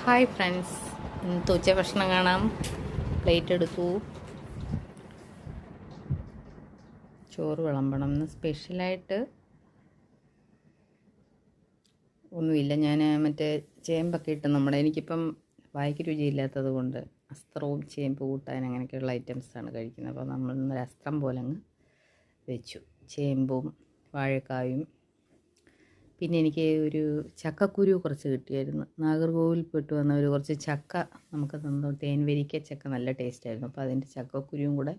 Hi friends, ഇന്നത്തെ ഉച്ചഭക്ഷണം കാണാം. പ്ലേറ്റ് എടുത്തു. ചോറ് വിളമ്പണം. ഇന്ന് സ്പെഷ്യലായിട്ട് ഒന്നുമില്ല. ഞാൻ മറ്റേ ചേമ്പൊക്കെ ഇട്ട് എനിക്കിപ്പം വായിക്ക് രുചിയില്ലാത്തത് കൊണ്ട് അസ്ത്രവും ചേമ്പ് കൂട്ടാൻ അങ്ങനെയൊക്കെയുള്ള ഐറ്റംസാണ് കഴിക്കുന്നത്. അപ്പോൾ നമ്മൾ ഇന്നൊരു അസ്ത്രം പോലെ അങ്ങ് വെച്ചു. ചേമ്പും വാഴക്കായും, പിന്നെ എനിക്ക് ഒരു ചക്കക്കുരു കുറച്ച് കിട്ടിയായിരുന്നു. നാഗർകോവിൽ പോയിട്ട് വന്ന ഒരു കുറച്ച് ചക്ക നമുക്ക് തന്നു. തേൻവരിക്ക ചക്ക നല്ല ടേസ്റ്റായിരുന്നു. അപ്പോൾ അതിൻ്റെ ചക്കക്കുരുവും കൂടെ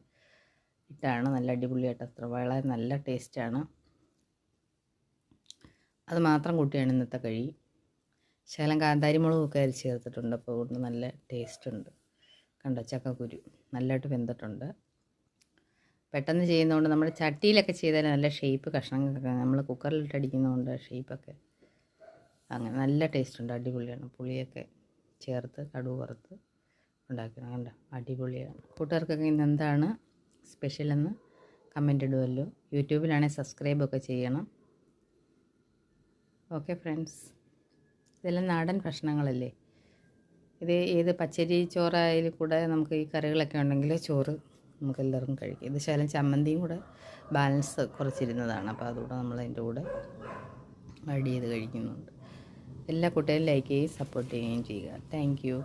ഇട്ടാണ് നല്ല അടിപൊളിയായിട്ട് വളരെ നല്ല ടേസ്റ്റാണ്. അത് മാത്രം കൂട്ടിയാണ് ഇന്നത്തെ കഴി. ശകലം കാന്താരിമുളകൊക്കെ അരിച്ച് ചേർത്തിട്ടുണ്ട്. അപ്പോൾ അതുകൊണ്ട് നല്ല ടേസ്റ്റ് ഉണ്ട്. കണ്ടോ, ചക്കക്കുരു നല്ലതായിട്ട് വെന്തിട്ടുണ്ട്. പെട്ടെന്ന് ചെയ്യുന്നതുകൊണ്ട് നമ്മൾ ചട്ടിയിലൊക്കെ ചെയ്താൽ നല്ല ഷേപ്പ് കഷ്ണങ്ങളൊക്കെ, നമ്മൾ കുക്കറിലിട്ട് അടിക്കുന്നതുകൊണ്ട് ഷേപ്പൊക്കെ അങ്ങനെ നല്ല ടേസ്റ്റ് ഉണ്ട്. അടിപൊളിയാണ്. പുളിയൊക്കെ ചേർത്ത് കടുക് വറുത്ത് ഉണ്ടാക്കണം. കണ്ടോ, അടിപൊളിയാണ്. കൂട്ടുകാർക്കൊക്കെ ഇന്ന് എന്താണ് സ്പെഷ്യലെന്ന് കമൻ്റ് ഇടുമല്ലോ. യൂട്യൂബിലാണെങ്കിൽ സബ്സ്ക്രൈബൊക്കെ ചെയ്യണം. ഓക്കെ ഫ്രണ്ട്സ്, ഇതെല്ലാം നാടൻ ഭക്ഷണങ്ങളല്ലേ. ഇത് ഏത് പച്ചരി ചോറായാലും കൂടെ നമുക്ക് ഈ കറികളൊക്കെ ഉണ്ടെങ്കിൽ ചോറ് നമുക്ക് എല്ലാവർക്കും കഴിക്കാം. ഇത് ശകലം ചമ്മന്തിയും കൂടെ ബാലൻസ് കുറച്ചിരുന്നതാണ്. അപ്പോൾ അതുകൂടെ നമ്മൾ അതിൻ്റെ കൂടെ ആഡ് ചെയ്ത് കഴിക്കുന്നുണ്ട്. എല്ലാ കുട്ടികളും ലൈക്ക് ചെയ്യുകയും സപ്പോർട്ട് ചെയ്യുകയും ചെയ്യുക. Thank you.